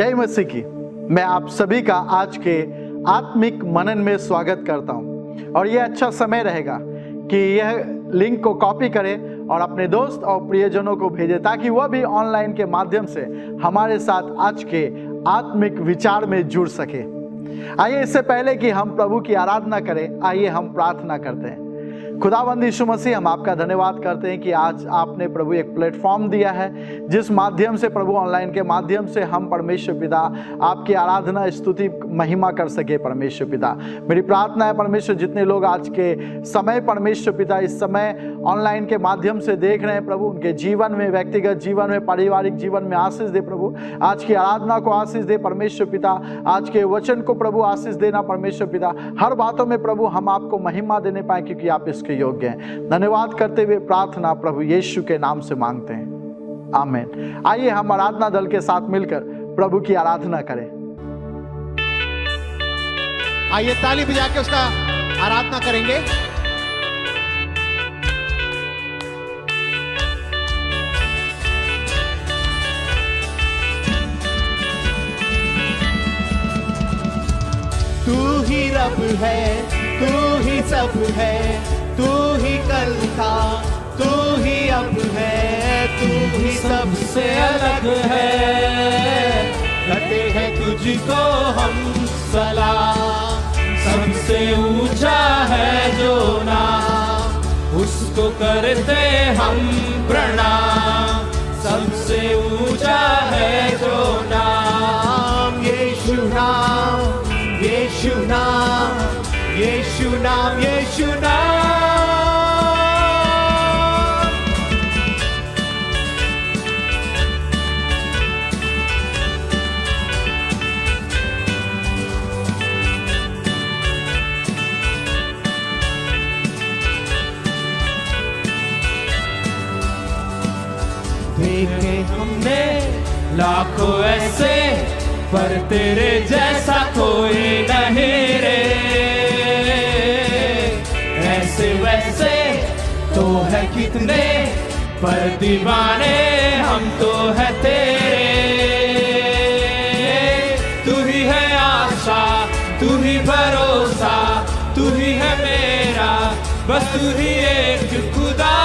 जय मसीह की। मैं आप सभी का आज के आत्मिक मनन में स्वागत करता हूं और यह अच्छा समय रहेगा कि यह लिंक को कॉपी करें और अपने दोस्त और प्रियजनों को भेजें ताकि वह भी ऑनलाइन के माध्यम से हमारे साथ आज के आत्मिक विचार में जुड़ सके। आइए इससे पहले कि हम प्रभु की आराधना करें, आइए हम प्रार्थना करते हैं। खुदावंद यीशु मसीह, हम आपका धन्यवाद करते हैं कि आज आपने प्रभु एक प्लेटफॉर्म दिया है जिस माध्यम से प्रभु ऑनलाइन के माध्यम से हम परमेश्वर पिता आपकी आराधना स्तुति महिमा कर सके। परमेश्वर पिता, मेरी प्रार्थना है परमेश्वर, जितने लोग आज के समय परमेश्वर पिता इस समय ऑनलाइन के माध्यम से देख रहे हैं प्रभु, उनके जीवन में, व्यक्तिगत जीवन में, पारिवारिक जीवन में आशीष दे प्रभु। आज की आराधना को आशीष दे परमेश्वर पिता, आज के वचन को प्रभु आशीष देना परमेश्वर पिता। हर बातों में प्रभु हम आपको महिमा देने पाए क्योंकि आप इसके योग्य हैं। धन्यवाद करते हुए प्रार्थना प्रभु यीशु के नाम से मांगते हैं, आमीन। आइए हम आराधना दल के साथ मिलकर प्रभु की आराधना करें। आइए ताली बजा के उसका आराधना करेंगे। तू ही रब है, तू ही सब है, तू ही कल था, तू ही अब है, तू ही सबसे अलग है। करते हैं तुझको हम सलाम, सबसे ऊंचा है जो नाम, उसको करते हम प्रणाम। सबसे ऊंचा है जो नाम, यीशु नाम, यीशु नाम, यीशु नाम, यीशु नाम। देखे हमने लाखों ऐसे, पर तेरे जैसा कोई नहीं रे। ऐसे वैसे तो है कितने, पर दीवाने हम तो है तेरे। तू ही है आशा, तू ही भरोसा, तू ही है मेरा, बस तू ही एक खुदा।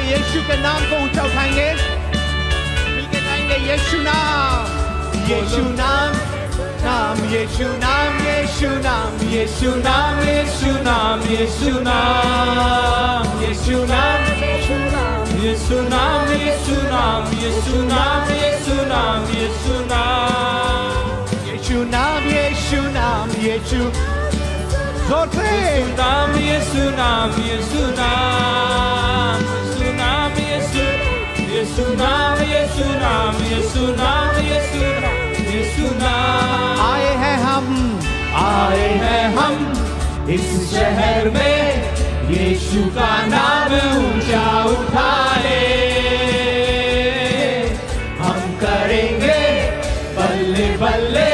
यीशु के नाम को ऊंचा उठाएंगे, मिलके गाएंगे यीशु नाम, यीशु नाम, नाम यीशु नाम, यीशु नाम, यीशु नाम, यीशु नाम, यीशु नाम, यीशु नाम, यीशु नाम, यीशु नाम, यीशु नाम, यीशु नाम, यीशु नाम, यीशु नाम, यीशु नाम, यीशु नाम, यीशु जोर से नाम, यीशु नाम, यीशु नाम, नाम यीशु, यीशु नाम, यीशु नाम, यीशु नाम, यीशु नाम, यीशु नाम। आए हैं हम इस शहर में, यीशु का नाम ऊंचा उठाए। हम करेंगे बल्ले बल्ले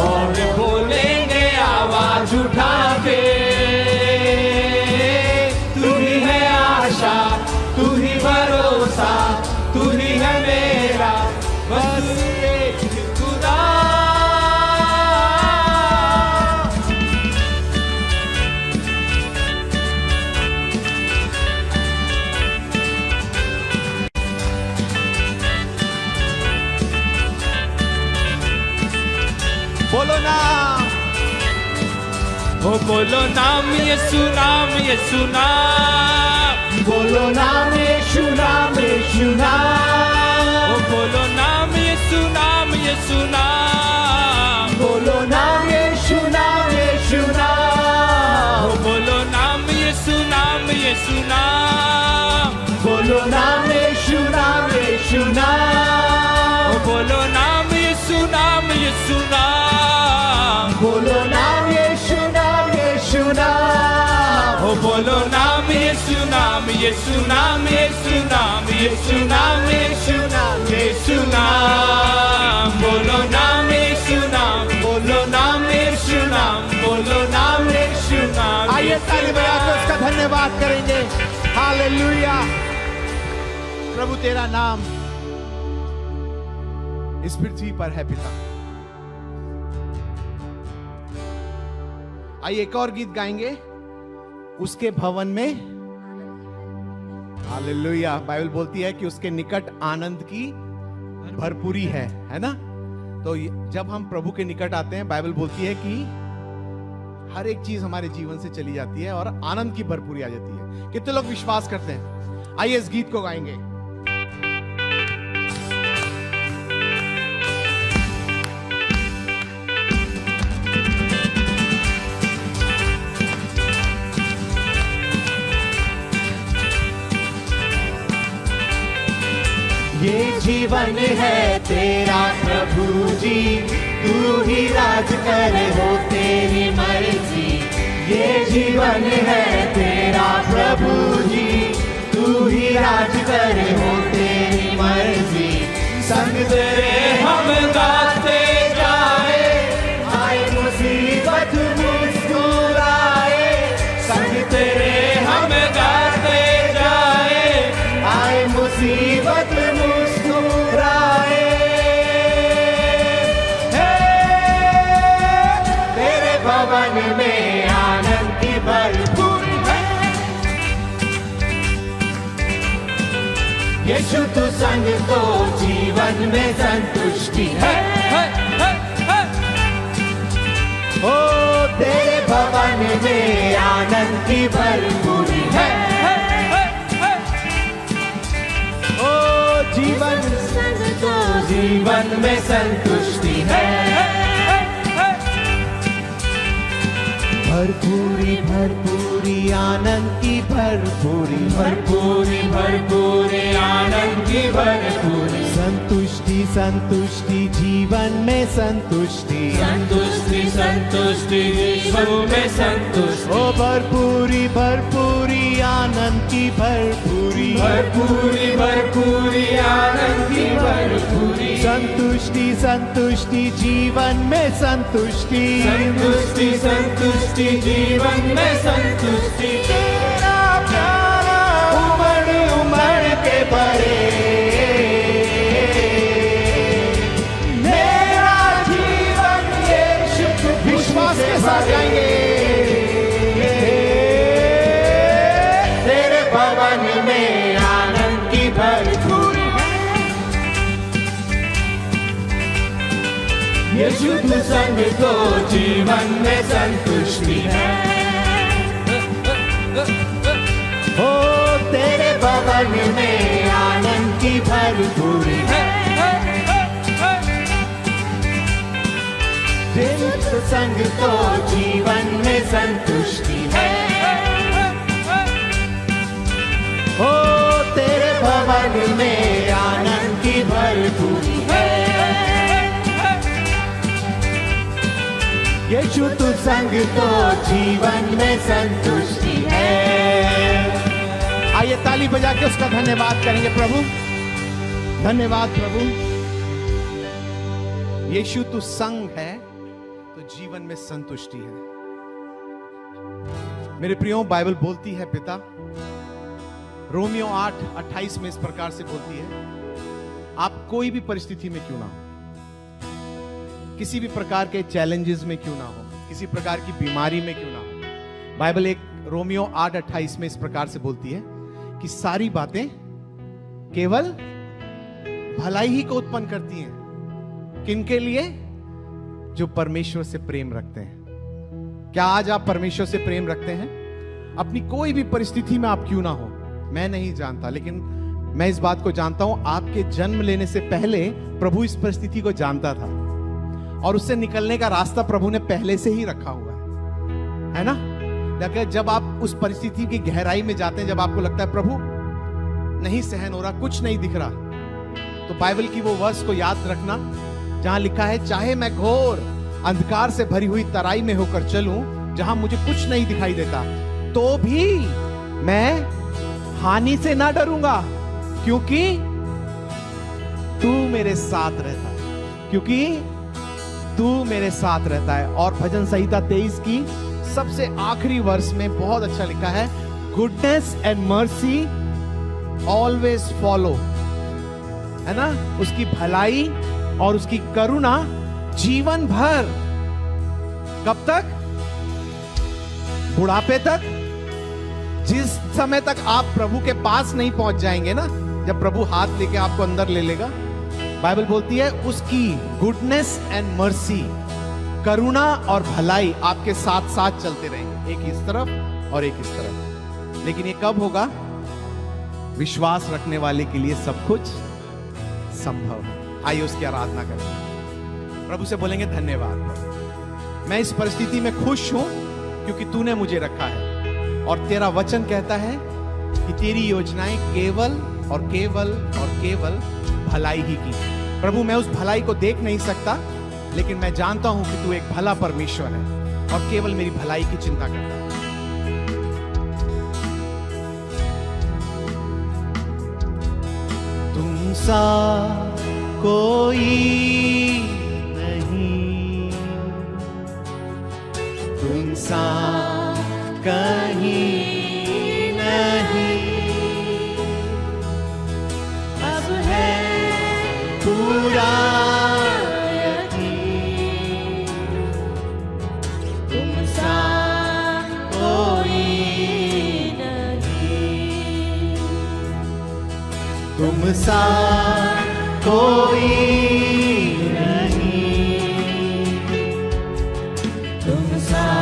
और बोलेंगे आवाज उठा के। तू ही है आशा, तू ही भरोसा, तू ही है मेरा, बस एक खुदा। बोलो नाम, ओ बोलो नाम, यीशु नाम, यीशु नाम, बोलो नाम, यीशु नाम, यीशु नाम, ओ बोलो नाम, यीशु नाम, यीशु नाम, बोलो नाम, यीशु नाम, यीशु नाम, ओ बोलो नाम, यीशु नाम, यीशु नाम, बोलो नाम, यीशु नाम, यीशु नाम, ओ बोलो नाम, यीशु नाम, यीशु नाम, बोलो नाम, यीशु नाम, यीशु नाम, ओ बोलो नाम, यीशु नाम, यीशु नाम, यीशु नाम, यीशु नाम, यीशु नाम, यीशु नाम, बोलो नाम, यीशु नाम, बोलो बोलो नाम यीशु नाम। आइए ताली बजा के उसका धन्यवाद करेंगे। हालेलुया। प्रभु तेरा नाम इस पृथ्वी पर है पिता। आइए एक और गीत गाएंगे, उसके भवन में। हालेलुया। बाइबल बोलती है कि उसके निकट आनंद की भरपूरी है ना। तो जब हम प्रभु के निकट आते हैं, बाइबल बोलती है कि हर एक चीज हमारे जीवन से चली जाती है और आनंद की भरपूरी आ जाती है। कितने लोग विश्वास करते हैं? आइए इस गीत को गाएंगे। ये जीवन है तेरा प्रभु जी, तू ही राज करे हो तेरी मर्जी। ये जीवन है तेरा प्रभु जी, तू ही राज करे हो तेरी मर्जी। संग तेरे हम गाते जाए, आए मुसीबत मुस्कुराए। संग तेरे हम गाते जाए, आए मुसीबत मुस्कुराए। तेरे भवन में आनंद की भरपूरी है। यीशु तू संग तो जीवन में संतुष्टि है। ओ तेरे भवन में आनंद की भरपूरी है। जीवन तो जीवन में संतुष्टि है। भरपूरी भरपूरी आनंद की भरपूरी, भरपूरी भरपूरी आनंद की भरपूरी। संतुष्टि संतुष्टि जीवन में संतुष्टि, संतुष्टि संतुष्टि जीवन में संतुष्टि। ओ भरपूरी भरपूरी आनंद की भरपूरी, भरपूरी भरपूरी आनंद की भरपूरी। संतुष्टि संतुष्टि जीवन में संतुष्टि, संतुष्टि संतुष्टि जीवन में संतुष्टि। तेरा प्यारा उमड़ उमड़ के भरे, मेरा जीवन यीशु। विश्वास के साथ गाएंगे। तेरे भवन में आनंद की भरपूरी, यीशु तू संग तो जीवन में संतुष्टि है। हो तेरे भवन में आनंद की भरपूरी है। यीशु संग तो जीवन में संतुष्टि है। हो तेरे भवन में आनंद की भरपूरी है। यीशु तू संग तो जीवन में संतुष्टि है। आइए ताली बजा के उसका धन्यवाद करेंगे। प्रभु धन्यवाद प्रभु। यीशु तू संग है तो जीवन में संतुष्टि है। मेरे प्रियो, बाइबल बोलती है पिता, रोमियो 8:28 में इस प्रकार से बोलती है, आप कोई भी परिस्थिति में क्यों ना हो, किसी भी प्रकार के चैलेंजेस में क्यों ना हो, किसी प्रकार की बीमारी में क्यों ना हो, बाइबल एक रोमियो 8:28 में इस प्रकार से बोलती है कि सारी बातें केवल भलाई ही को उत्पन्न करती हैं। किनके लिए? जो परमेश्वर से प्रेम रखते हैं। क्या आज आप परमेश्वर से प्रेम रखते हैं? अपनी कोई भी परिस्थिति में आप क्यों ना हो, मैं नहीं जानता, लेकिन मैं इस बात को जानता हूं, आपके जन्म लेने से पहले प्रभु इस परिस्थिति को जानता था और उससे निकलने का रास्ता प्रभु ने पहले से ही रखा हुआ है ना। लेकिन जब आप उस परिस्थिति की गहराई में जाते हैं, जब आपको लगता है प्रभु नहीं सहन हो रहा, कुछ नहीं दिख रहा, तो बाइबल की वो वर्स को याद रखना जहां लिखा है, चाहे मैं घोर अंधकार से भरी हुई तराई में होकर चलूं, जहां मुझे कुछ नहीं दिखाई देता, तो भी मैं हानि से ना डरूंगा, क्योंकि तू मेरे साथ रहता है। क्योंकि तू मेरे साथ रहता है। और भजन संहिता 23 की सबसे आखिरी वर्ष में बहुत अच्छा लिखा है, goodness and mercy always follow, है ना, उसकी भलाई और उसकी करुणा जीवन भर। कब तक? बुढ़ापे तक। जिस समय तक आप प्रभु के पास नहीं पहुंच जाएंगे ना, जब प्रभु हाथ लेके आपको अंदर ले लेगा, बाइबल बोलती है उसकी गुडनेस एंड मर्सी, करुणा और भलाई आपके साथ साथ चलते रहेंगे, एक इस तरफ और एक इस तरफ। लेकिन ये कब होगा? विश्वास रखने वाले के लिए सब कुछ संभव है। आइए उसकी आराधना करें, प्रभु से बोलेंगे धन्यवाद, मैं इस परिस्थिति में खुश हूं क्योंकि तूने मुझे रखा है, और तेरा वचन कहता है कि तेरी योजनाएं केवल और केवल और केवल भलाई ही की। प्रभु, मैं उस भलाई को देख नहीं सकता, लेकिन मैं जानता हूं कि तू एक भला परमेश्वर है और केवल मेरी भलाई की चिंता करता है। तुम सा कोई नहीं, तुम सा कहीं नहीं, अब है पूरा यकीन, तुम सा कोई नहीं, तुम सा कोई नहीं, तुम सा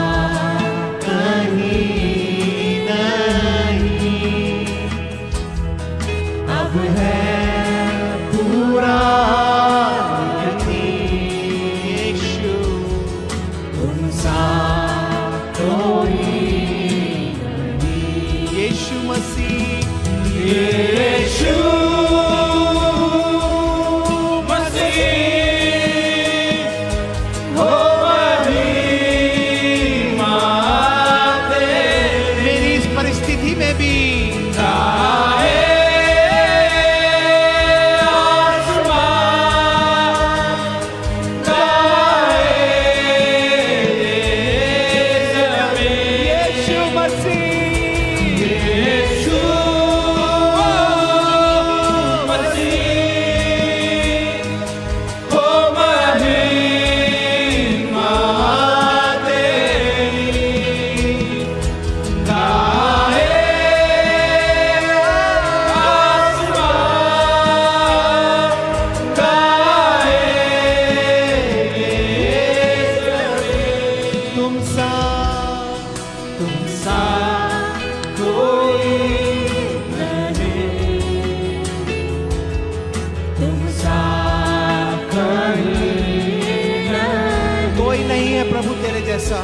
जैसा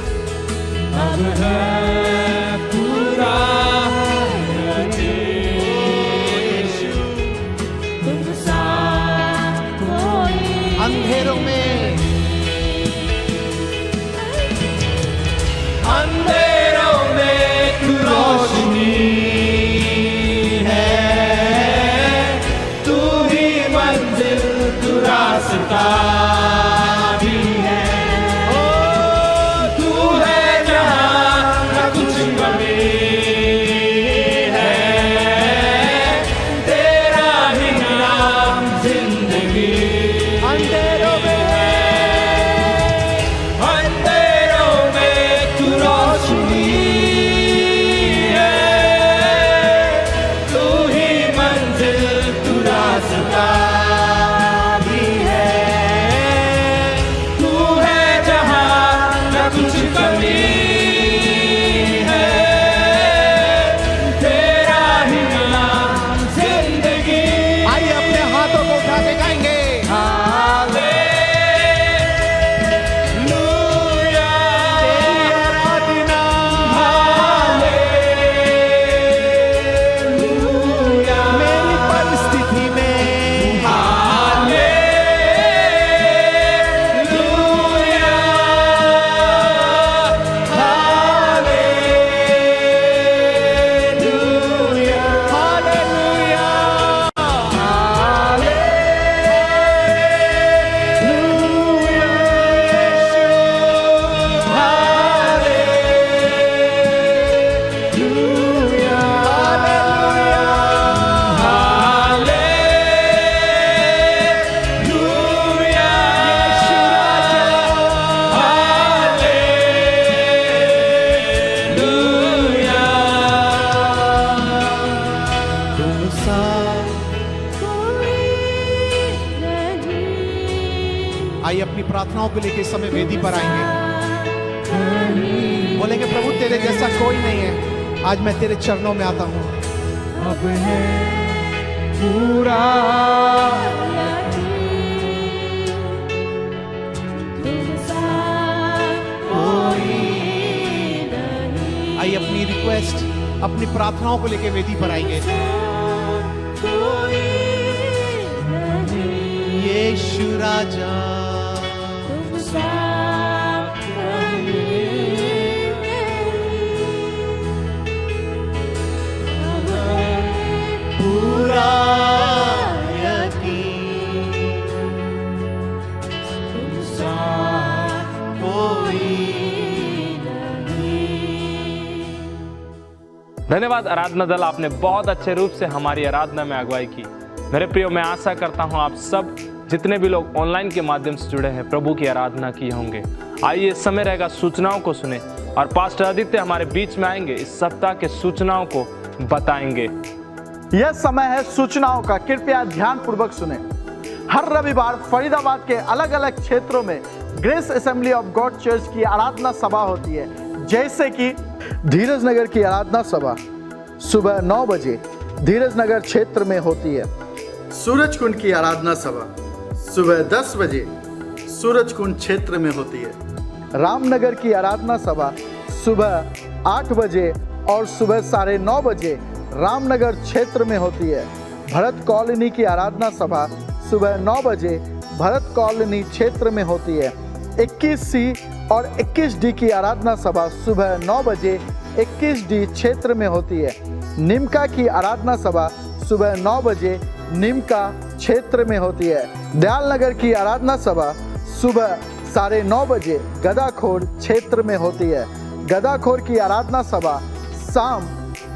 अब है पूरा यीशु, तुम सा कोई अंधेरों में, अंधेरों में तू रोशनी है, तू ही मंजिल, तू रास्ता भी है। ओ तू है जहां न कुछ आइए अपनी प्रार्थनाओं को लेकर इस समय वेदी पर आएंगे, बोलेंगे प्रभु तेरे जैसा कोई नहीं है, आज मैं तेरे चरणों में आता हूँ। अब है पूरा आइए अपनी रिक्वेस्ट, अपनी प्रार्थनाओं को लेकर वेदी पर आएंगे। यीशु राजा पूरा धन्यवाद आराधना दल, आपने बहुत अच्छे रूप से हमारी आराधना में अगुवाई की। मेरे प्रियो, मैं आशा करता हूं आप सब जितने भी लोग ऑनलाइन के माध्यम से जुड़े हैं प्रभु की आराधना किए होंगे। आइए इस समय रहेगा सूचनाओं को सुने और पास्टर आदित्य हमारे बीच में आएंगे, इस सप्ताह के सूचनाओं को बताएंगे। यह समय है सूचनाओं का, कृपया ध्यान पूर्वक सुने। हर रविवार फरीदाबाद के अलग अलग क्षेत्रों में grace assembly of God church की आराधना सभा होती है, जैसे कि धीरज नगर की आराधना सभा सुबह 9 बजे धीरज नगर क्षेत्र में होती है। सूरज कुंड की आराधना सभा सुबह 10 बजे सूरज कुंड क्षेत्र में होती है। रामनगर की आराधना सभा सुबह 8 बजे और सुबह 9:30 बजे रामनगर क्षेत्र में होती है। भरत कॉलोनी की आराधना सभा सुबह 9 बजे भरत कॉलोनी क्षेत्र में होती है। 21C और 21D की आराधना सभा सुबह 9 बजे 21D क्षेत्र में होती है। निमका की आराधना सभा सुबह 9 बजे निमका क्षेत्र में होती है। दयालनगर की आराधना सभा सुबह 9:30 बजे गदाखोर क्षेत्र में होती है। गदाखोर की आराधना सभा शाम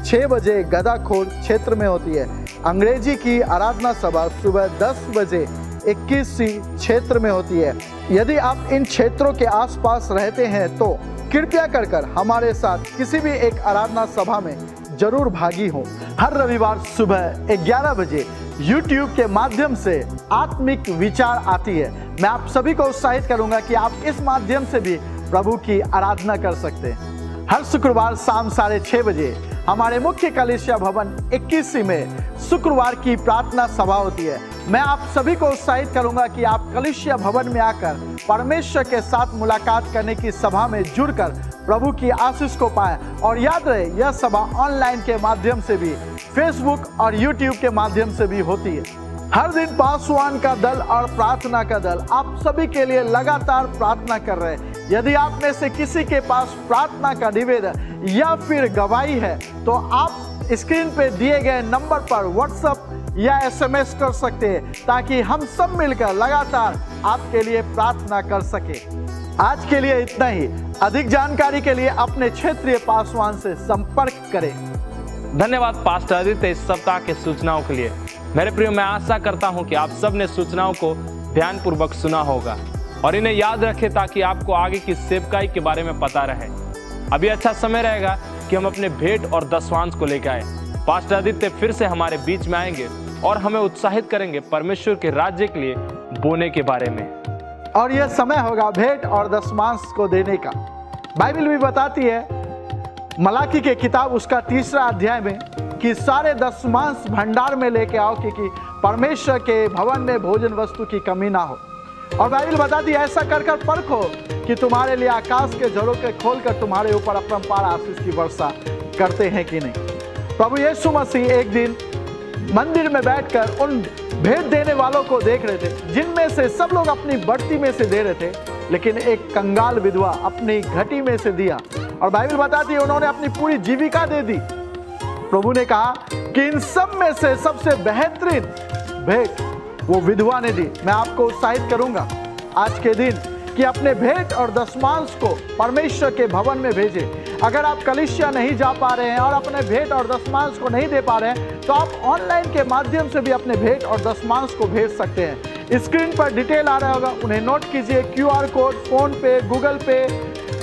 6 बजे गदाखोर क्षेत्र में होती है। अंग्रेजी की आराधना सभा सुबह 10 बजे 21C क्षेत्र में होती है। यदि आप इन क्षेत्रों के आसपास रहते हैं तो कृपया कर हमारे साथ किसी भी एक आराधना सभा में जरूर भागी हो। हर रविवार सुबह 11 बजे YouTube के माध्यम से आत्मिक विचार आती है। मैं आप सभी को उत्साहित करूंगा कि आप इस माध्यम से भी प्रभु की आराधना कर सकते हैं। हर शुक्रवार शाम 6:30 बजे हमारे मुख्य कलीसिया भवन 21C में शुक्रवार की प्रार्थना सभा होती है। मैं आप सभी को उत्साहित करूंगा कि आप कलीसिया भवन में आकर परमेश्वर के साथ मुलाकात करने की सभा में जुड़कर प्रभु की आशीष को पाएं। और याद रहे, यह सभा ऑनलाइन के माध्यम से भी, फेसबुक और यूट्यूब के माध्यम से भी होती है। हर दिन पासवान का दल और प्रार्थना का दल आप सभी के लिए लगातार प्रार्थना कर रहे हैं। यदि आप में से किसी के पास प्रार्थना का निवेदन या फिर गवाही है तो आप स्क्रीन पे दिए गए नंबर पर व्हाट्सएप या SMS कर सकते हैं, ताकि हम सब मिलकर लगातार आपके लिए प्रार्थना कर सके। आज के लिए इतना ही। अधिक जानकारी के लिए अपने क्षेत्रीय पासवान से संपर्क करें। धन्यवाद पास्टर आदित्य इस सप्ताह के सूचनाओं के लिए। मेरे प्रियो, मैं आशा करता हूं कि आप सब ने सूचनाओं को ध्यानपूर्वक सुना होगा और इन्हें याद रखें, ताकि आपको आगे की सेवकाई के बारे में पता रहे। अभी अच्छा समय रहेगा कि हम अपने भेंट और दशवांश को लेकर आए। पास्टर आदित्य फिर से हमारे बीच में आएंगे और हमें उत्साहित करेंगे परमेश्वर के राज्य के लिए बोने के बारे में। और यह समय होगा भेंट और दशमांश को देने का। बाइबल भी बताती है मलाकी के किताब उसका 3रा अध्याय में कि सारे दशमांश भंडार में लेके आओ, क्योंकि परमेश्वर के भवन में भोजन वस्तु की कमी ना हो। और बाइबल बताती है ऐसा कर परखो कि तुम्हारे लिए आकाश के झरोखे खोलकर तुम्हारे ऊपर अपरंपार आशीष की वर्षा करते हैं कि नहीं। प्रभु यीशु मसीह एक दिन मंदिर में बैठकर उन भेंट देने वालों को देख रहे थे, जिनमें से सब लोग अपनी बढ़ती में से दे रहे थे, लेकिन एक कंगाल विधवा अपनी घटी में से दिया। और बाइबल बताती है उन्होंने अपनी पूरी जीविका दे दी। प्रभु ने कहा कि इन सब में से सबसे बेहतरीन भेंट वो विधवा ने दी। मैं आपको उत्साहित करूंगा आज के दिन कि अपने भेंट और दशमांश को परमेश्वर के भवन में भेजें। अगर आप कलीसिया नहीं जा पा रहे हैं और अपने भेंट और दशमांश को नहीं दे पा रहे हैं, तो आप ऑनलाइन के माध्यम से भी अपने भेंट और दशमांश को भेज सकते हैं। स्क्रीन पर डिटेल आ रहा होगा, उन्हें नोट कीजिए। QR कोड, फोन पे, गूगल पे,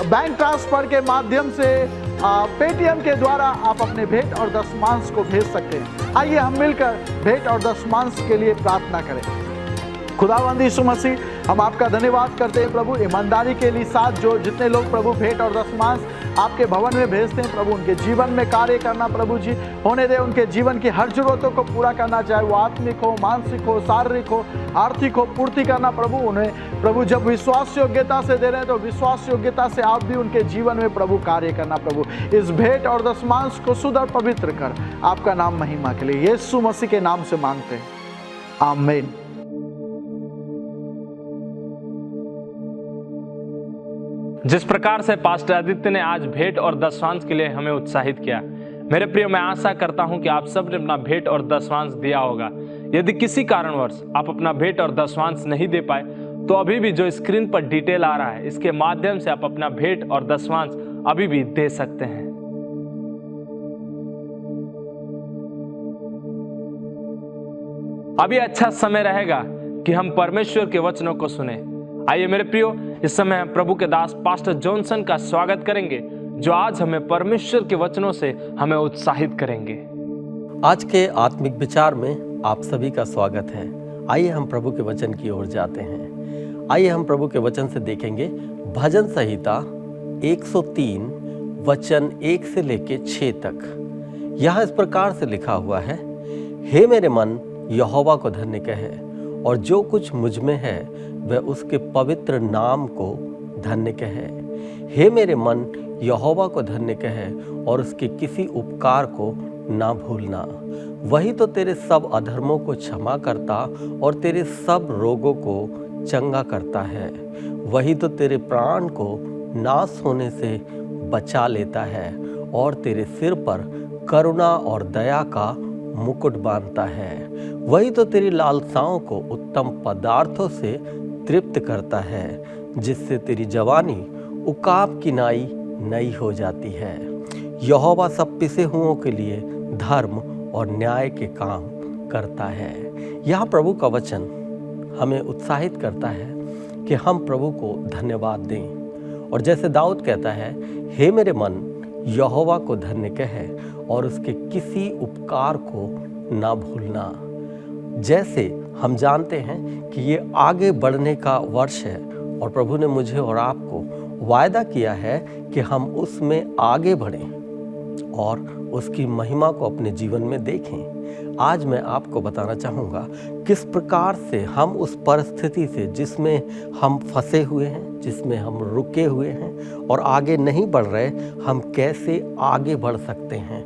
बैंक ट्रांसफर के माध्यम से, पेटीएम के द्वारा आप अपने भेंट और दशमांश को भेज सकते हैं। आइए हम मिलकर भेंट और दशमांश के लिए प्रार्थना करें। खुदावंद यीशु मसीह, हम आपका धन्यवाद करते हैं प्रभु, ईमानदारी के लिए साथ जो जितने लोग प्रभु भेंट और दशमांश आपके भवन में भेजते हैं प्रभु, उनके जीवन में कार्य करना प्रभु जी होने दे। उनके जीवन की हर जरूरतों को पूरा करना, चाहे वो आत्मिक हो, मानसिक हो, शारीरिक हो, आर्थिक हो, पूर्ति करना प्रभु। उन्हें प्रभु जब विश्वास योग्यता से दे रहे हैं तो विश्वास योग्यता से आप भी उनके जीवन में प्रभु कार्य करना प्रभु। इस भेंट और दशमांश को शुद्ध और पवित्र कर आपका नाम महिमा के लिए यीशु मसीह के नाम से मांगते हैं, आमीन। जिस प्रकार से पास्टर आदित्य ने आज भेंट और दशमांश के लिए हमें उत्साहित किया, मेरे प्रिय, मैं आशा करता हूं कि आप सब ने अपना भेंट और दशमांश दिया होगा। यदि किसी कारणवश आप अपना भेंट और दशमांश नहीं दे पाए तो अभी भी जो स्क्रीन पर डिटेल आ रहा है, इसके माध्यम से आप अपना भेंट और दशमांश अभी भी दे सकते हैं। अभी अच्छा समय रहेगा कि हम परमेश्वर के वचनों को सुने। आइए मेरे प्रियो, इस समय हम प्रभु के दास पास्टर जॉनसन का स्वागत करेंगे, जो आज हमें परमेश्वर के वचनों से हमें उत्साहित करेंगे। आज के आत्मिक विचार में आप सभी का स्वागत है। आइए हम प्रभु के वचन की ओर जाते हैं। आइए हम प्रभु के वचन से देखेंगे भजन संहिता 103 वचन 1 से लेके 6 तक। यहाँ इस प्रकार से लिखा हुआ है, हे मेरे मन यहोवा को धन्य कहे, और जो कुछ मुझ में है वह उसके पवित्र नाम को धन्य कहे। हे मेरे मन यहोवा को धन्य कहे, और उसके किसी उपकार को ना भूलना। वही तो तेरे सब अधर्मों को क्षमा करता और तेरे सब रोगों को चंगा करता है। वही तो तेरे प्राण को नाश होने से बचा लेता है, और तेरे सिर पर करुणा और दया का मुकुट बांधता है। वही तो तेरी लालसाओं को उत्तम पदार्थों से तृप्त करता है, जिससे तेरी जवानी उकाब की नाई नई हो जाती है। यहोवा सब पिसे हुओं के लिए धर्म और न्याय के काम करता है। यहाँ प्रभु का वचन हमें उत्साहित करता है कि हम प्रभु को धन्यवाद दें। और जैसे दाऊद कहता है, हे मेरे मन यहोवा को धन्य कहे, और उसके किसी उपकार को ना भूलना। जैसे हम जानते हैं कि ये आगे बढ़ने का वर्ष है, और प्रभु ने मुझे और आपको वायदा किया है कि हम उसमें आगे बढ़ें और उसकी महिमा को अपने जीवन में देखें। आज मैं आपको बताना चाहूँगा किस प्रकार से हम उस परिस्थिति से जिसमें हम फंसे हुए हैं, जिसमें हम रुके हुए हैं और आगे नहीं बढ़ रहे, हम कैसे आगे बढ़ सकते हैं।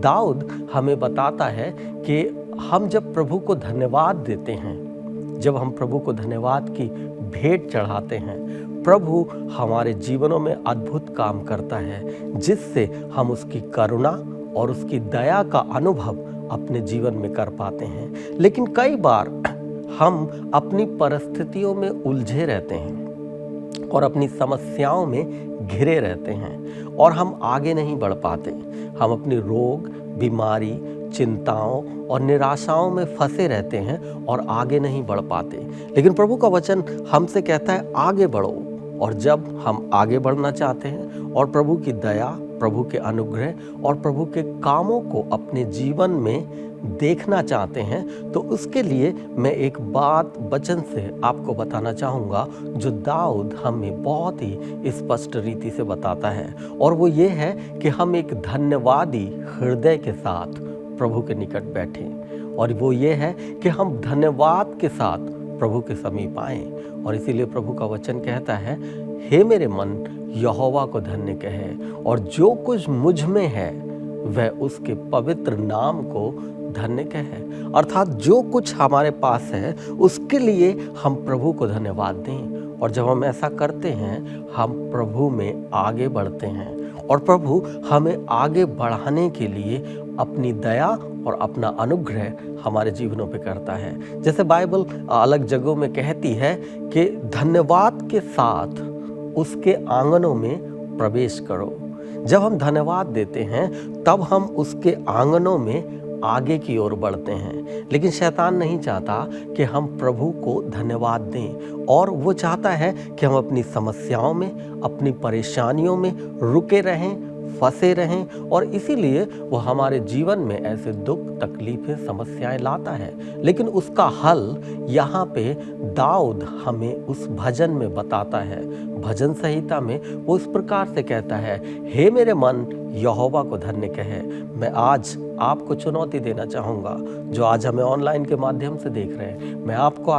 दाऊद हमें बताता है कि हम जब प्रभु को धन्यवाद देते हैं, जब हम प्रभु को धन्यवाद की भेंट चढ़ाते हैं, प्रभु हमारे जीवनों में अद्भुत काम करता है, जिससे हम उसकी करुणा और उसकी दया का अनुभव अपने जीवन में कर पाते हैं। लेकिन कई बार हम अपनी परिस्थितियों में उलझे रहते हैं और अपनी समस्याओं में घिरे रहते हैं, और हम आगे नहीं बढ़ पाते। हम अपनी रोग, बीमारी, चिंताओं और निराशाओं में फंसे रहते हैं और आगे नहीं बढ़ पाते। लेकिन प्रभु का वचन हमसे कहता है, आगे बढ़ो। और जब हम आगे बढ़ना चाहते हैं और प्रभु की दया, प्रभु के अनुग्रह और प्रभु के कामों को अपने जीवन में देखना चाहते हैं, तो उसके लिए मैं एक बात वचन से आपको बताना चाहूँगा, जो दाऊद हमें बहुत ही स्पष्ट रीति से बताता है। और वो ये है कि हम एक धन्यवादी हृदय के साथ प्रभु के निकट बैठें, और वो ये है कि हम धन्यवाद के साथ प्रभु के समीप आएं। और इसीलिए प्रभु का वचन कहता है, हे मेरे मन यहोवा को धन्य कहे, और जो कुछ मुझ में है वह उसके पवित्र नाम को धन्य कहे। अर्थात जो कुछ हमारे पास है उसके लिए हम प्रभु को धन्यवाद दें। और जब हम ऐसा करते हैं, हम प्रभु में आगे बढ़ते हैं, और प्रभु हमें आगे बढ़ाने के लिए अपनी दया और अपना अनुग्रह हमारे जीवनों पे करता है। जैसे बाइबल अलग जगहों में कहती है कि धन्यवाद के साथ उसके आंगनों में प्रवेश करो। जब हम धन्यवाद देते हैं तब हम उसके आंगनों में आगे की ओर बढ़ते हैं। लेकिन शैतान नहीं चाहता कि हम प्रभु को धन्यवाद दें, और वो चाहता है कि हम अपनी समस्याओं में, अपनी परेशानियों में रुके रहें, फंसे रहें और इसीलिए वो हमारे जीवन में ऐसे दुख, तकलीफें, समस्याएं लाता है। लेकिन उसका हल यहाँ पे दाऊद हमें उस भजन में बताता है। भजन संहिता में वो इस प्रकार से कहता है, हे मेरे मन यहोवा को धन्य कहे। मैं आज आपको चुनौती देना चाहूँगा, जो आज हमें ऑनलाइन के माध्यम से देख रहे हैं, मैं आपको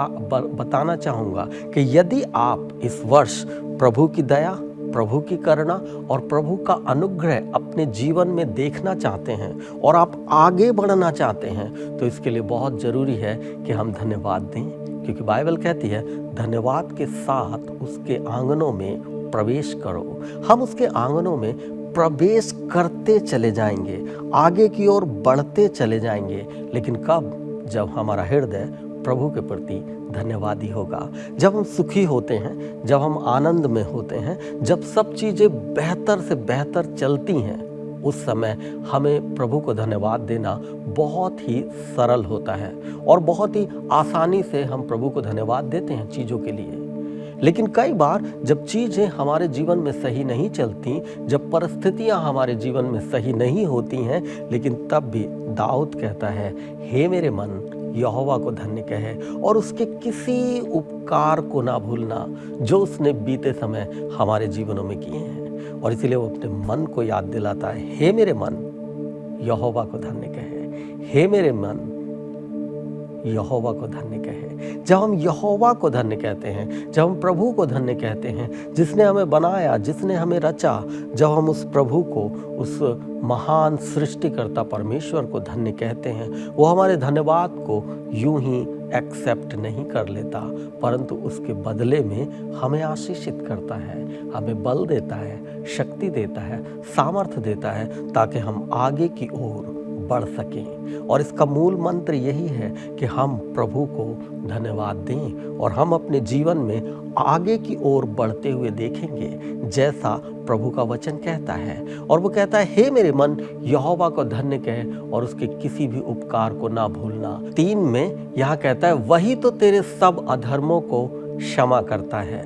बताना चाहूँगा कि यदि आप इस वर्ष प्रभु की दया, प्रभु की करुणा और प्रभु का अनुग्रह अपने जीवन में देखना चाहते हैं और आप आगे बढ़ना चाहते हैं, तो इसके लिए बहुत ज़रूरी है कि हम धन्यवाद दें, क्योंकि बाइबल कहती है धन्यवाद के साथ उसके आंगनों में प्रवेश करो। हम उसके आंगनों में प्रवेश करते चले जाएंगे, आगे की ओर बढ़ते चले जाएंगे, लेकिन कब? जब हमारा हृदय प्रभु के प्रति धन्यवादी होगा, जब हम सुखी होते हैं, जब हम आनंद में होते हैं, जब सब चीज़ें बेहतर से बेहतर चलती हैं, उस समय हमें प्रभु को धन्यवाद देना बहुत ही सरल होता है और बहुत ही आसानी से हम प्रभु को धन्यवाद देते हैं चीज़ों के लिए। लेकिन कई बार जब चीज़ें हमारे जीवन में सही नहीं चलती, जब परिस्थितियां हमारे जीवन में सही नहीं होती हैं, लेकिन तब भी दाऊद कहता है, हे मेरे मन यहोवा को धन्य कहे और उसके किसी उपकार को ना भूलना जो उसने बीते समय हमारे जीवनों में किए हैं। और इसीलिए वो अपने मन को याद दिलाता है, हे मेरे मन यहोवा को धन्य कहे, हे मेरे मन यहोवा को धन्य कहे। जब हम यहोवा को धन्य कहते हैं, जब हम प्रभु को धन्य कहते हैं, जिसने हमें बनाया, जिसने हमें रचा, जब हम उस प्रभु को, उस महान सृष्टिकर्ता परमेश्वर को धन्य कहते हैं, वो हमारे धन्यवाद को यूं ही एक्सेप्ट नहीं कर लेता, परंतु उसके बदले में हमें आशीषित करता है, हमें बल देता है, शक्ति देता है, सामर्थ्य देता है, ताकि हम आगे की ओर बढ़ सकें। और इसका मूल मंत्र यही है कि हम प्रभु को धन्यवाद दें और हम अपने जीवन में आगे की ओर बढ़ते हुए देखेंगे, जैसा प्रभु का वचन कहता है। और वो कहता है, हे मेरे मन यहोवा को धन्य कहे और उसके किसी भी उपकार को ना भूलना। 3 में यहाँ कहता है, वही तो तेरे सब अधर्मों को क्षमा करता है।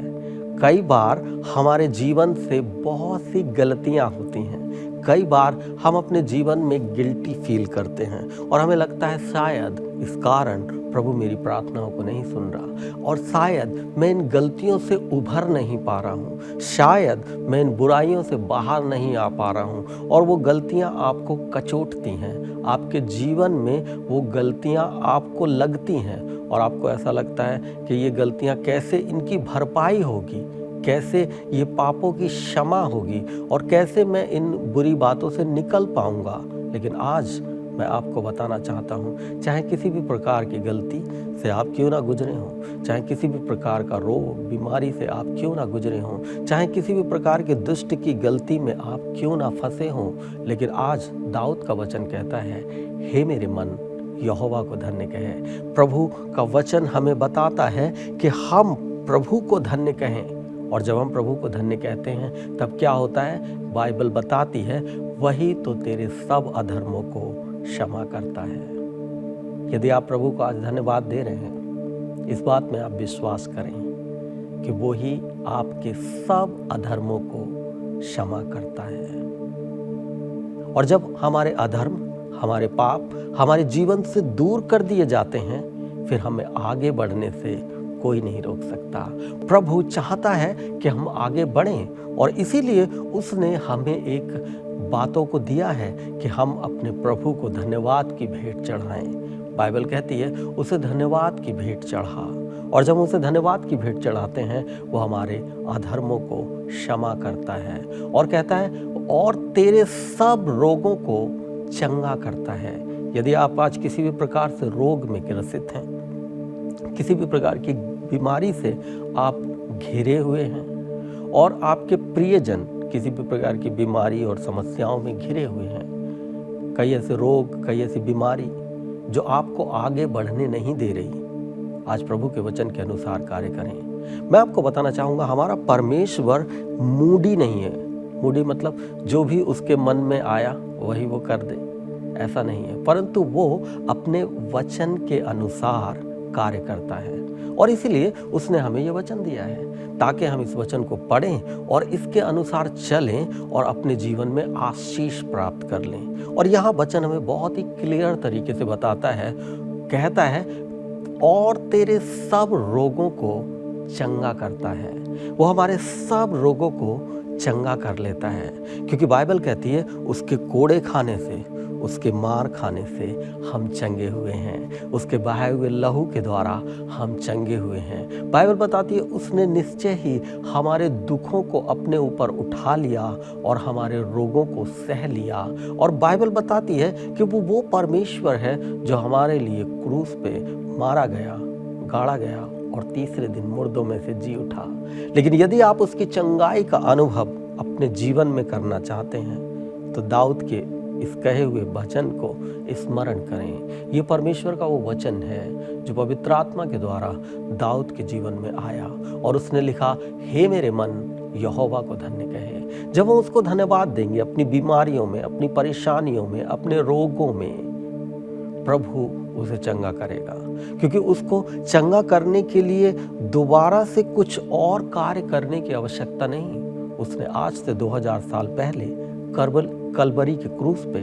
कई बार हमारे जीवन से बहुत सी गलतियाँ होती हैं, कई बार हम अपने जीवन में गिल्टी फील करते हैं और हमें लगता है शायद इस कारण प्रभु मेरी प्रार्थनाओं को नहीं सुन रहा, और शायद मैं इन गलतियों से उभर नहीं पा रहा हूँ, शायद मैं इन बुराइयों से बाहर नहीं आ पा रहा हूँ। और वो गलतियाँ आपको कचोटती हैं, आपके जीवन में वो गलतियाँ आपको लगती हैं और आपको ऐसा लगता है कि ये गलतियाँ कैसे इनकी भरपाई होगी, कैसे ये पापों की क्षमा होगी और कैसे मैं इन बुरी बातों से निकल पाऊंगा। लेकिन आज मैं आपको बताना चाहता हूँ, चाहे किसी भी प्रकार की गलती से आप क्यों ना गुजरे हों, चाहे किसी भी प्रकार का रोग, बीमारी से आप क्यों ना गुजरे हों, चाहे किसी भी प्रकार के दुष्ट की गलती में आप क्यों ना फंसे हों, लेकिन आज दाऊद का वचन कहता है, हे मेरे मन यहोवा को धन्य कहे। प्रभु का वचन हमें बताता है कि हम प्रभु को धन्य कहें, और जब हम प्रभु को धन्य कहते हैं तब क्या होता है? बाइबल बताती है, वही तो तेरे सब अधर्मों को क्षमा करता है। यदि आप प्रभु को आज धन्यवाद दे रहे हैं, इस बात में आप विश्वास करें कि वो ही आपके सब अधर्मों को क्षमा करता है। और जब हमारे अधर्म, हमारे पाप हमारे जीवन से दूर कर दिए जाते हैं, फिर हमें आगे बढ़ने से कोई नहीं रोक सकता। प्रभु चाहता है कि हम आगे बढ़ें और इसीलिए उसने हमें एक बातों को दिया है कि हम अपने प्रभु को धन्यवाद की भेंट चढ़ाएं। बाइबल कहती है उसे धन्यवाद की भेंट चढ़ा, और जब उसे धन्यवाद की भेंट चढ़ाते हैं वो हमारे अधर्मों को क्षमा करता है और कहता है और तेरे सब रोगों को चंगा करता है। यदि आप आज किसी भी प्रकार से रोग में ग्रसित हैं, किसी भी प्रकार की बीमारी से आप घिरे हुए हैं और आपके प्रियजन किसी भी प्रकार की बीमारी और समस्याओं में घिरे हुए हैं, कई ऐसे रोग, कई ऐसी बीमारी जो आपको आगे बढ़ने नहीं दे रही, आज प्रभु के वचन के अनुसार कार्य करें। मैं आपको बताना चाहूँगा, हमारा परमेश्वर मूडी नहीं है। मूडी मतलब जो भी उसके मन में आया वही वो कर दे, ऐसा नहीं है, परंतु वो अपने वचन के अनुसार कार्य करता है। और इसीलिए उसने हमें यह वचन दिया है ताकि हम इस वचन को पढ़ें और इसके अनुसार चलें और अपने जीवन में आशीष प्राप्त कर लें। और यहाँ वचन हमें बहुत ही क्लियर तरीके से बताता है, कहता है और तेरे सब रोगों को चंगा करता है। वो हमारे सब रोगों को चंगा कर लेता है, क्योंकि बाइबल कहती है उसके कोड़े खाने से, उसके मार खाने से हम चंगे हुए हैं, उसके बहाए हुए लहू के द्वारा हम चंगे हुए हैं। बाइबल बताती है उसने निश्चय ही हमारे दुखों को अपने ऊपर उठा लिया और हमारे रोगों को सह लिया। और बाइबल बताती है कि वो परमेश्वर है जो हमारे लिए क्रूस पे मारा गया, गाड़ा गया और तीसरे दिन मुर्दों में से जी उठा। लेकिन यदि आप उसकी चंगाई का अनुभव अपने जीवन में करना चाहते हैं तो दाऊद के इस कहे हुए वचन को स्मरण करें। ये परमेश्वर का वो वचन है जो पवित्र आत्मा के द्वारा दाऊद के जीवन में आया और उसने लिखा, हे मेरे मन यहोवा को धन्य कहे। जब हम उसको धन्यवाद देंगे अपनी बीमारियों में, अपनी परेशानियों में, अपने रोगों में, प्रभु उसे चंगा करेगा, क्योंकि उसको चंगा करने के लिए दोबारा से कुछ और कार्य करने की आवश्यकता नहीं। उसने आज से 2000 साल पहले कलवरी के क्रूस पे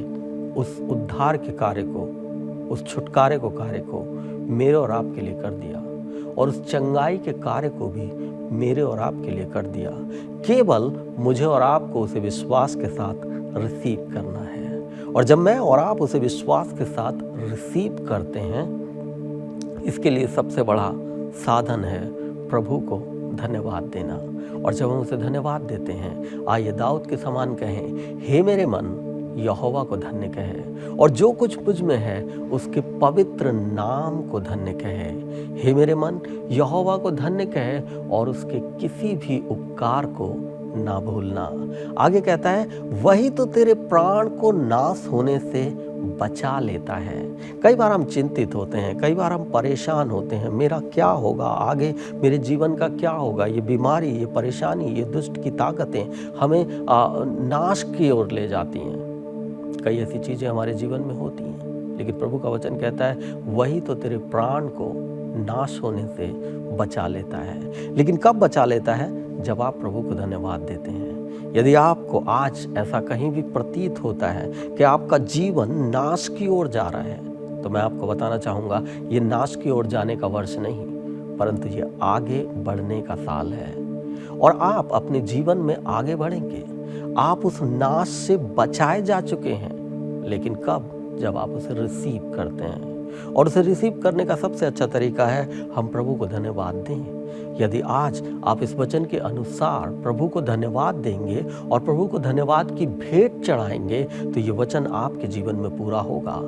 उस उद्धार के कार्य को, उस छुटकारे को कार्य को मेरे और आपके लिए कर दिया और उस चंगाई के कार्य को भी मेरे और आपके लिए कर दिया। केवल मुझे और आपको उसे विश्वास के साथ रिसीव करना है। और जब मैं और आप उसे विश्वास के साथ रिसीव करते हैं, इसके लिए सबसे बड़ा साधन है प्रभु को धन्यवाद देना। और जब हम उसे धन्यवाद देते हैं, आइए दाऊद के समान कहें, हे मेरे मन यहोवा को धन्य कहे और जो कुछ मुझ में है उसके पवित्र नाम को धन्य कहे। हे मेरे मन यहोवा को धन्य कहे और उसके किसी भी उपकार को ना भूलना। आगे कहता है, वही तो तेरे प्राण को नाश होने से बचा लेता है। कई बार हम चिंतित होते हैं, कई बार हम परेशान होते हैं, मेरा क्या होगा आगे, मेरे जीवन का क्या होगा। ये बीमारी, ये परेशानी, ये दुष्ट की ताकतें हमें नाश की ओर ले जाती हैं। कई ऐसी चीज़ें हमारे जीवन में होती हैं, लेकिन प्रभु का वचन कहता है वही तो तेरे प्राण को नाश होने से बचा लेता है। लेकिन कब बचा लेता है? जब आप प्रभु को धन्यवाद देते हैं। यदि आपको आज ऐसा कहीं भी प्रतीत होता है कि आपका जीवन नाश की ओर जा रहा है, तो मैं आपको बताना चाहूँगा ये नाश की ओर जाने का वर्ष नहीं, परंतु ये आगे बढ़ने का साल है। और आप अपने जीवन में आगे बढ़ेंगे। आप उस नाश से बचाए जा चुके हैं, लेकिन कब? जब आप उसे रिसीव करते हैं। और उसे रिसीव करने का सबसे अच्छा तरीका है हम प्रभु को धन्यवाद दें। यदि आज आप इस वचन के अनुसार प्रभु को धन्यवाद देंगे और प्रभु को धन्यवाद की भेंट चढ़ाएंगे, तो ये वचन आपके जीवन में पूरा होगा।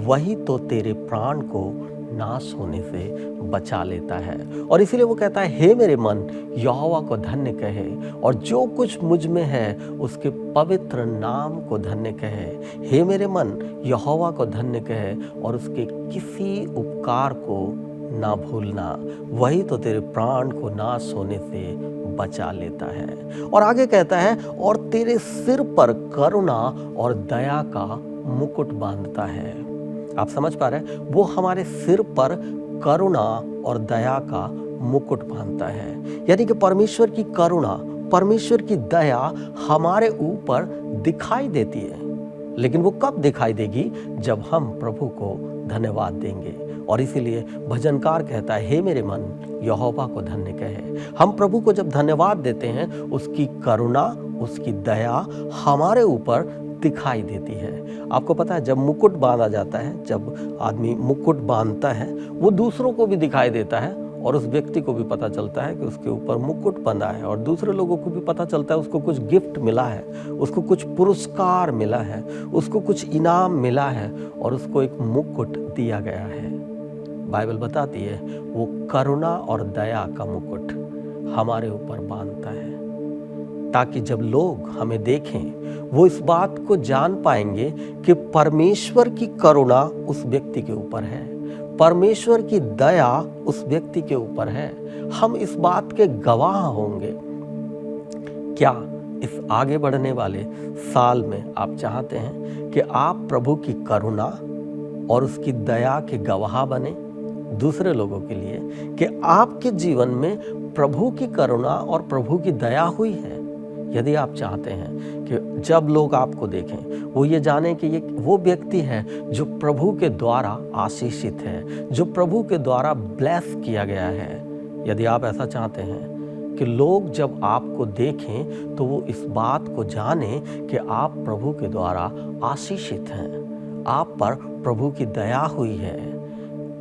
वही तो तेरे प्राण को नाश होने से बचा लेता है। और इसीलिए वो कहता है, हे मेरे मन यहोवा को धन्य कहे और जो कुछ मुझ में है उसके पवित्र नाम को धन्य कहे। हे मेरे मन यहोवा को धन्य कहे और उसके किसी उपकार को ना भूलना। वही तो तेरे प्राण को नाश होने से बचा लेता है। और आगे कहता है, और तेरे सिर पर करुणा और दया का मुकुट बांधता है। आप समझ पा रहे हैं? वो हमारे सिर पर करुणा और दया का मुकुट बांधता है। यानी कि परमेश्वर की करुणा, परमेश्वर की दया हमारे ऊपर दिखाई देती है। लेकिन वो कब दिखाई देगी? जब हम प्रभु को धन्यवाद देंगे। और इसीलिए भजनकार कहता है, हे मेरे मन यहोवा को धन्य कहे। हम प्रभु को जब धन्यवाद देते हैं, उसकी करुणा, उसकी दया हमारे ऊपर दिखाई देती है। आपको पता है, जब मुकुट बांधा जाता है, जब आदमी मुकुट बांधता है, वो दूसरों को भी दिखाई देता है और उस व्यक्ति को भी पता चलता है कि उसके ऊपर मुकुट बंधा है। और दूसरे लोगों को भी पता चलता है उसको कुछ गिफ्ट मिला है, उसको कुछ पुरस्कार मिला है, उसको कुछ इनाम मिला है और उसको एक मुकुट दिया गया है। बाइबल बताती है वो करुणा और दया का मुकुट हमारे ऊपर बांधता है, ताकि जब लोग हमें देखें वो इस बात को जान पाएंगे कि परमेश्वर की करुणा उस व्यक्ति के ऊपर है, परमेश्वर की दया उस व्यक्ति के ऊपर है। हम इस बात के गवाह होंगे। क्या इस आगे बढ़ने वाले साल में आप चाहते हैं कि आप प्रभु की करुणा और उसकी दया के गवाह बने? दूसरे लोगों के लिए कि आपके जीवन में प्रभु की करुणा और प्रभु की दया हुई है। यदि आप चाहते हैं कि जब लोग आपको देखें वो ये जाने कि ये वो व्यक्ति है जो प्रभु के द्वारा आशीषित है, जो प्रभु के द्वारा ब्लेस किया गया है, यदि आप ऐसा चाहते हैं कि लोग जब आपको देखें तो वो इस बात को जाने कि आप प्रभु के द्वारा आशीषित हैं, आप पर प्रभु की दया हुई है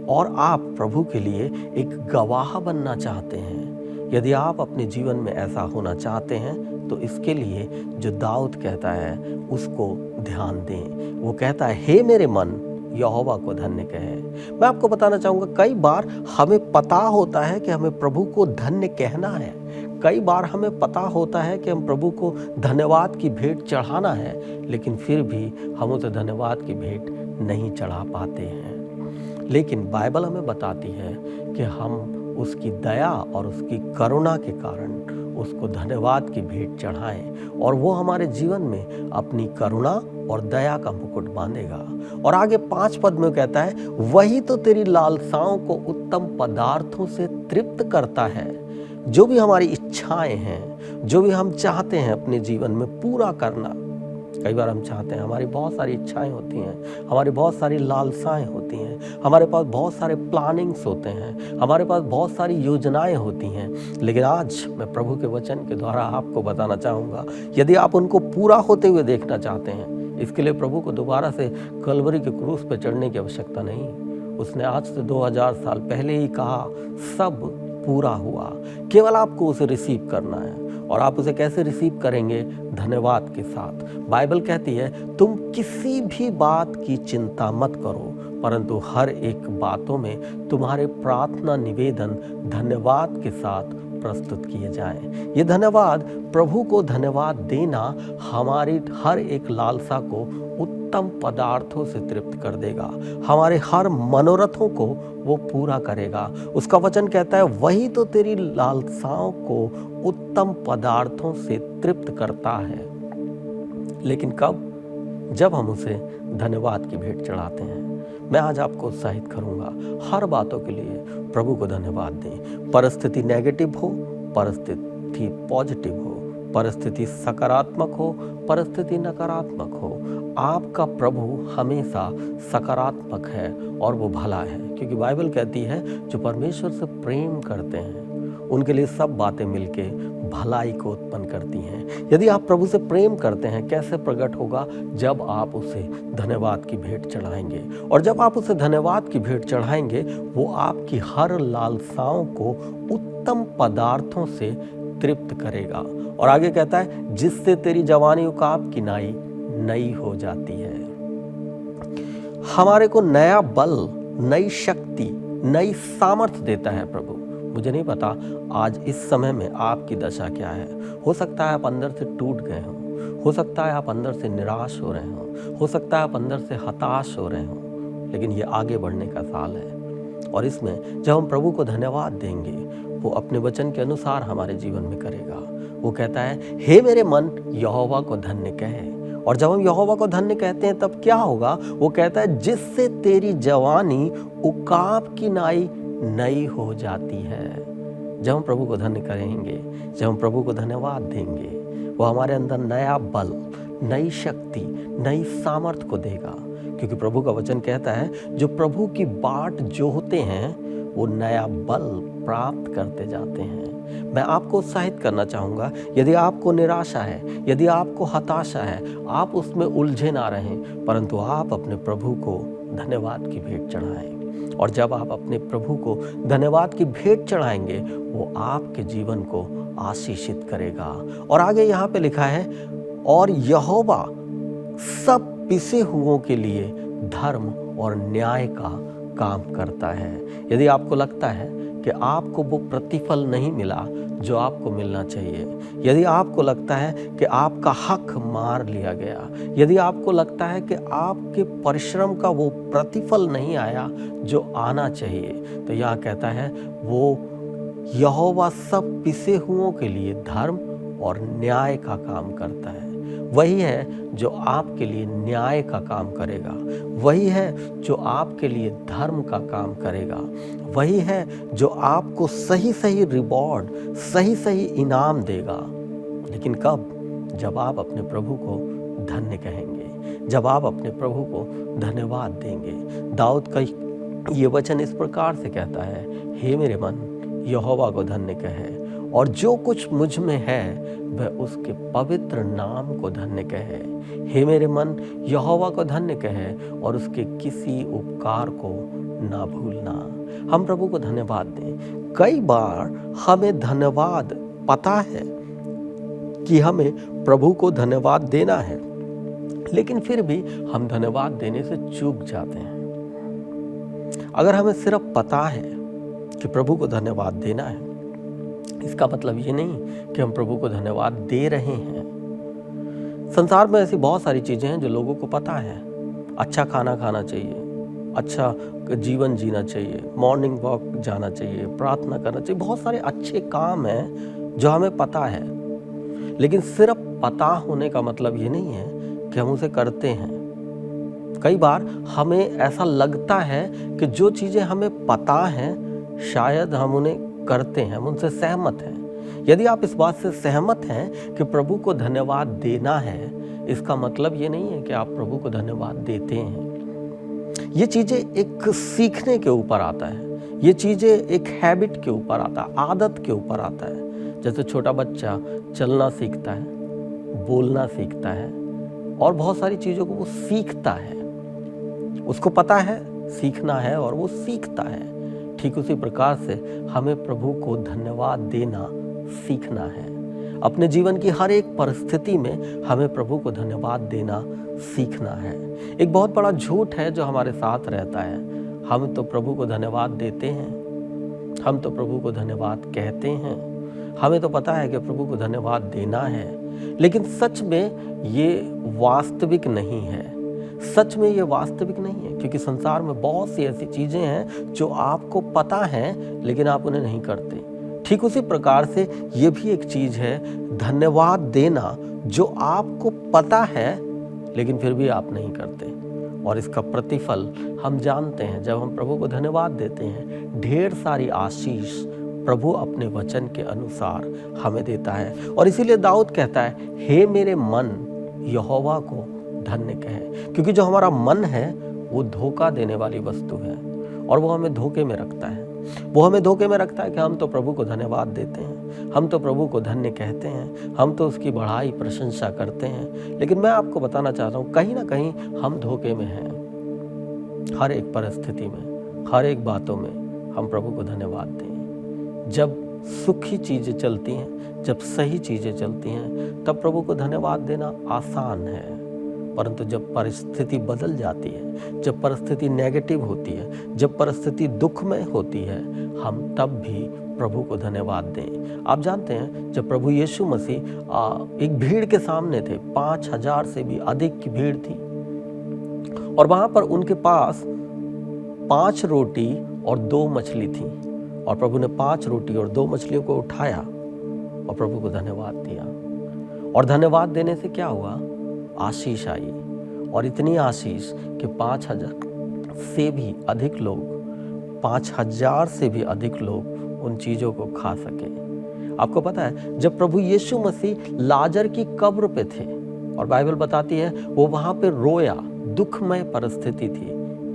और आप प्रभु के लिए एक गवाह बनना चाहते हैं, यदि आप अपने जीवन में ऐसा होना चाहते हैं तो इसके लिए जो दाऊद कहता है उसको ध्यान दें। वो कहता है, हे मेरे मन यहोवा को धन्य कहे। मैं आपको बताना चाहूँगा, कई बार हमें पता होता है कि हमें प्रभु को धन्य कहना है, कई बार हमें पता होता है कि हम प्रभु को धन्यवाद की भेंट चढ़ाना है, लेकिन फिर भी हम उसे धन्यवाद की भेंट नहीं चढ़ा पाते हैं। लेकिन बाइबल हमें बताती है कि हम उसकी दया और उसकी करुणा के कारण उसको धन्यवाद की भेंट चढ़ाएं और वो हमारे जीवन में अपनी करुणा और दया का मुकुट बांधेगा। और आगे 5 पद में कहता है, वही तो तेरी लालसाओं को उत्तम पदार्थों से तृप्त करता है। जो भी हमारी इच्छाएं हैं, जो भी हम चाहते हैं अपने जीवन में पूरा करना, कई बार हम चाहते हैं, हमारी बहुत सारी इच्छाएं होती हैं, हमारी बहुत सारी लालसाएं होती हैं, हमारे पास बहुत सारे प्लानिंग्स होते हैं, हमारे पास बहुत सारी योजनाएं होती हैं, लेकिन आज मैं प्रभु के वचन के द्वारा आपको बताना चाहूँगा, यदि आप उनको पूरा होते हुए देखना चाहते हैं, इसके लिए प्रभु को दोबारा से कलवरी के क्रूस पर चढ़ने की आवश्यकता नहीं। उसने आज से 2000 साल पहले ही कहा, सब पूरा हुआ, केवल आपको उसे रिसीव करना है। और आप उसे कैसे रिसीव करेंगे? धन्यवाद के साथ। बाइबल कहती है, तुम किसी भी बात की चिंता मत करो, परंतु हर एक बातों में तुम्हारे प्रार्थना निवेदन धन्यवाद के साथ प्रस्तुत किए जाएं। ये धन्यवाद, प्रभु को धन्यवाद देना हमारी हर एक लालसा को उत्तम पदार्थों से तृप्त कर देगा, हमारे हर मनोरथों को वो पूरा करेगा। उसका वचन कहता है, वही तो तेरी लालसाओं को उत्तम पदार्थों से तृप्त करता है। लेकिन कब? जब हम उसे धन्यवाद की भेंट चढ़ाते हैं। मैं आज आपको उत्साहित करूंगा, हर बातों के लिए प्रभु को धन्यवाद दें। परिस्थिति नेगेटिव हो, परिस्थिति पॉजिटिव हो, परिस्थिति सकारात्मक हो, परिस्थिति नकारात्मक हो, आपका प्रभु हमेशा सकारात्मक है और वो भला है, क्योंकि बाइबल कहती है जो परमेश्वर से प्रेम करते हैं उनके लिए सब बातें मिलके भलाई को उत्पन्न करती हैं। यदि आप प्रभु से प्रेम करते हैं, कैसे प्रकट होगा? जब आप उसे धन्यवाद की भेंट चढ़ाएंगे, और जब आप उसे धन्यवाद की भेंट चढ़ाएंगे, वो आपकी हर लालसाओं को उत्तम पदार्थों से तृप्त करेगा। और आगे कहता है, जिससे तेरी जवानी उकाब की नाई नई हो जाती है। हमारे को नया बल, नई शक्ति, नई सामर्थ्य देता है प्रभु। मुझे नहीं पता आज इस समय में आपकी दशा क्या है। हो सकता है आप अंदर से टूट गए हो सकता है आप अंदर से निराश हो रहे हो सकता है आप अंदर से हताश हो रहे हो, लेकिन ये आगे बढ़ने का साल है। और इसमें जब हम प्रभु को धन्यवाद देंगे, वो अपने वचन के अनुसार हमारे जीवन में करेगा। वो कहता है, हे मेरे मन यहोवा को धन्य कहे। और जब हम यहोवा को धन्य कहते हैं तब क्या होगा? वो कहता है, जिससे तेरी जवानी उकाब की नाई नई हो जाती है। जब हम प्रभु को धन्य करेंगे, जब हम प्रभु को धन्यवाद देंगे, वो हमारे अंदर नया बल, नई शक्ति, नई सामर्थ्य को देगा। क्योंकि प्रभु का वचन कहता है, जो प्रभु की बाट जोहते हैं वो नया बल प्राप्त करते जाते हैं। मैं आपको उत्साहित करना चाहूँगा, यदि आपको निराशा है, यदि आपको हताशा है, आप उसमें उलझे ना रहें, परंतु आप अपने प्रभु को धन्यवाद की भेंट चढ़ाएं। और जब आप अपने प्रभु को धन्यवाद की भेंट चढ़ाएंगे, वो आपके जीवन को आशीषित करेगा। और आगे यहाँ पे लिखा है, और यहोवा सब पिसे हुओं के लिए धर्म और न्याय का काम करता है। यदि आपको लगता है कि आपको वो प्रतिफल नहीं मिला जो आपको मिलना चाहिए, यदि आपको लगता है कि आपका हक मार लिया गया, यदि आपको लगता है कि आपके परिश्रम का वो प्रतिफल नहीं आया जो आना चाहिए, तो यह कहता है, वो यहोवा सब पिसे हुओं के लिए धर्म और न्याय का काम करता है। वही है जो आपके लिए न्याय का काम करेगा, वही है जो आपके लिए धर्म का काम करेगा, वही है जो आपको सही सही रिवॉर्ड, सही सही इनाम देगा। लेकिन कब? जब आप अपने प्रभु को धन्य कहेंगे, जब आप अपने प्रभु को धन्यवाद देंगे। दाऊद का ये वचन इस प्रकार से कहता है, हे मेरे मन यहोवा को धन्य कहे, और जो कुछ मुझ में है वह उसके पवित्र नाम को धन्य कहे। हे मेरे मन यहोवा को धन्य कहे और उसके किसी उपकार को ना भूलना। हम प्रभु को धन्यवाद दें। कई बार हमें धन्यवाद पता है कि हमें प्रभु को धन्यवाद देना है, लेकिन फिर भी हम धन्यवाद देने से चूक जाते हैं। अगर हमें सिर्फ पता है कि प्रभु को धन्यवाद देना है, इसका मतलब ये नहीं कि हम प्रभु को धन्यवाद दे रहे हैं। संसार में ऐसी बहुत सारी चीज़ें हैं जो लोगों को पता है। अच्छा खाना खाना चाहिए, अच्छा जीवन जीना चाहिए, मॉर्निंग वॉक जाना चाहिए, प्रार्थना करना चाहिए, बहुत सारे अच्छे काम हैं जो हमें पता है। लेकिन सिर्फ पता होने का मतलब ये नहीं है कि हम उसे करते हैं। कई बार हमें ऐसा लगता है कि जो चीज़ें हमें पता हैं शायद हम उन्हें करते हैं, हम उनसे सहमत हैं। यदि आप इस बात से सहमत हैं कि प्रभु को धन्यवाद देना है, इसका मतलब ये नहीं है कि आप प्रभु को धन्यवाद देते हैं। ये चीज़ें एक सीखने के ऊपर आता है, ये चीज़ें एक हैबिट के ऊपर आता है, आदत के ऊपर आता है। जैसे छोटा बच्चा चलना सीखता है, बोलना सीखता है और बहुत सारी चीज़ों को वो सीखता है। उसको पता है सीखना है और वो सीखता है। ठीक उसी प्रकार से हमें प्रभु को धन्यवाद देना सीखना है। अपने जीवन की हर एक परिस्थिति में हमें प्रभु को धन्यवाद देना सीखना है। एक बहुत बड़ा झूठ है जो हमारे साथ रहता है, हम तो प्रभु को धन्यवाद देते हैं, हम तो प्रभु को धन्यवाद कहते हैं, हमें तो पता है कि प्रभु को धन्यवाद देना है, लेकिन सच में ये वास्तविक नहीं है। सच में ये वास्तविक नहीं है, क्योंकि संसार में बहुत सी ऐसी चीज़ें हैं जो आपको पता है लेकिन आप उन्हें नहीं करते। ठीक उसी प्रकार से ये भी एक चीज़ है धन्यवाद देना, जो आपको पता है लेकिन फिर भी आप नहीं करते। और इसका प्रतिफल हम जानते हैं। जब हम प्रभु को धन्यवाद देते हैं, ढेर सारी आशीष प्रभु अपने वचन के अनुसार हमें देता है। और इसीलिए दाऊद कहता है, हे मेरे मन यहोवा को धन्य कहे, क्योंकि जो हमारा मन है वो धोखा देने वाली वस्तु है और वो हमें धोखे में रखता है। वो हमें धोखे में रखता है कि हम तो प्रभु को धन्यवाद देते हैं, हम तो प्रभु को धन्य कहते हैं, हम तो उसकी बढ़ाई प्रशंसा करते हैं। लेकिन मैं आपको बताना चाहता हूँ, कहीं ना कहीं हम धोखे में हैं। हर एक परिस्थिति में, हर एक बातों में हम प्रभु को धन्यवाद दें। जब सुखी चीज़ें चलती हैं, जब सही चीज़ें चलती हैं, तब प्रभु को धन्यवाद देना आसान है। परंतु जब परिस्थिति बदल जाती है, जब परिस्थिति नेगेटिव होती है, जब परिस्थिति दुखमय होती है, हम तब भी प्रभु को धन्यवाद दें। आप जानते हैं, जब प्रभु यीशु मसीह एक भीड़ के सामने थे, 5000 से भी अधिक की भीड़ थी, और वहाँ पर उनके पास 5 रोटी और 2 मछली थी, और प्रभु ने 5 रोटी और 2 मछलियों को उठाया और प्रभु को धन्यवाद दिया। और धन्यवाद देने से क्या हुआ? आशीष आई, और इतनी आशीष कि 5000 से भी अधिक लोग उन चीज़ों को खा सके। आपको पता है, जब प्रभु यीशु मसीह लाजर की कब्र पे थे, और बाइबल बताती है वो वहाँ पे रोया, दुखमय परिस्थिति थी,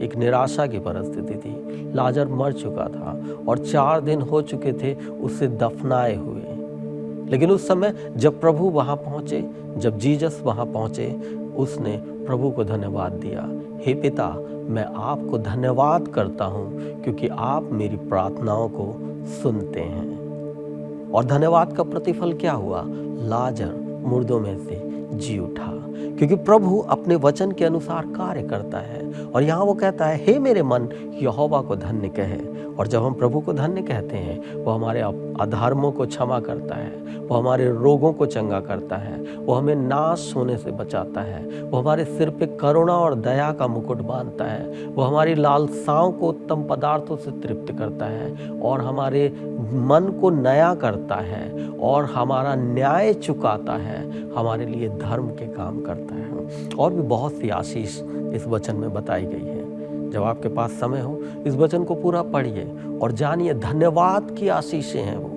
एक निराशा की परिस्थिति थी। लाजर मर चुका था और 4 दिन हो चुके थे उसे दफनाए हुए। लेकिन उस समय जब प्रभु वहाँ पहुँचे, जब जीसस वहाँ पहुँचे, उसने प्रभु को धन्यवाद दिया। हे पिता, मैं आपको धन्यवाद करता हूँ क्योंकि आप मेरी प्रार्थनाओं को सुनते हैं। और धन्यवाद का प्रतिफल क्या हुआ? लाजर मुर्दों में से जी उठा। क्योंकि प्रभु अपने वचन के अनुसार कार्य करता है। और यहाँ वो कहता है, हे मेरे मन यहोवा को धन्य कहे। और जब हम प्रभु को धन्य कहते हैं, वो हमारे अधर्मों को क्षमा करता है, वो हमारे रोगों को चंगा करता है, वो हमें नाश होने से बचाता है, वो हमारे सिर पे करुणा और दया का मुकुट बांधता है, वो हमारी लालसाओं को उत्तम पदार्थों से तृप्त करता है और हमारे मन को नया करता है और हमारा न्याय चुकाता है, हमारे लिए धर्म के काम करता है। और भी बहुत सी आशीष इस वचन में बताई गई है। जब आपके पास समय हो, इस वचन को पूरा पढ़िए और जानिए धन्यवाद की आशीषें हैं। वो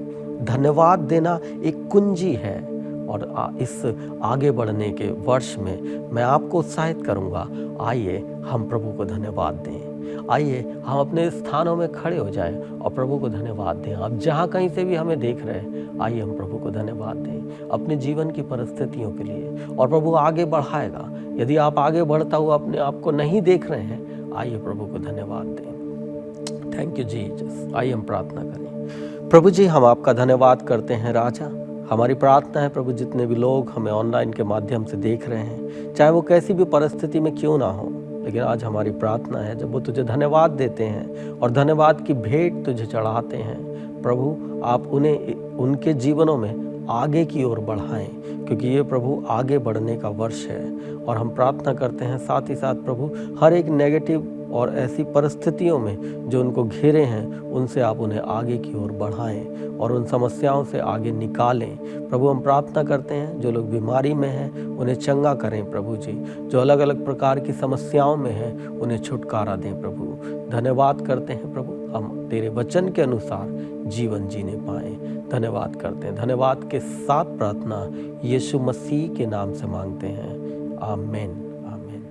धन्यवाद देना एक कुंजी है। और इस आगे बढ़ने के वर्ष में मैं आपको उत्साहित करूंगा, आइए हम प्रभु को धन्यवाद दें। आइए हम अपने स्थानों में खड़े हो जाएं और प्रभु को धन्यवाद दें। आप जहाँ कहीं से भी हमें देख रहे हैं, आइए हम प्रभु को धन्यवाद दें अपने जीवन की परिस्थितियों के लिए, और प्रभु आगे बढ़ाएगा। यदि आप आगे बढ़ता हुआ अपने आप को नहीं देख रहे हैं, आइए प्रभु को धन्यवाद दें। Thank you Jesus. आइए हम प्रार्थना करें। प्रभु जी, हम आपका धन्यवाद करते हैं राजा। हमारी प्रार्थना है प्रभु, जितने भी लोग हमें ऑनलाइन के माध्यम से देख रहे हैं, चाहे वो कैसी भी परिस्थिति में क्यों ना हो, लेकिन आज हमारी प्रार्थना है जब वो तुझे धन्यवाद देते हैं और धन्यवाद की भेंट तुझे चढ़ाते हैं, प्रभु आप उन्हें उनके जीवनों में आगे की ओर बढ़ाएं, क्योंकि ये प्रभु आगे बढ़ने का वर्ष है। और हम प्रार्थना करते हैं साथ ही साथ प्रभु, हर एक नेगेटिव और ऐसी परिस्थितियों में जो उनको घेरे हैं, उनसे आप उन्हें आगे की ओर बढ़ाएं और उन समस्याओं से आगे निकालें। प्रभु हम प्रार्थना करते हैं जो लोग बीमारी में हैं, उन्हें चंगा करें प्रभु जी। जो अलग अलग प्रकार की समस्याओं में हैं, उन्हें छुटकारा दें प्रभु। धन्यवाद करते हैं प्रभु, हम तेरे वचन के अनुसार जीवन जीने पाएं। धन्यवाद करते हैं। धन्यवाद के साथ प्रार्थना यीशु मसीह के नाम से मांगते हैं। आमीन। आमीन।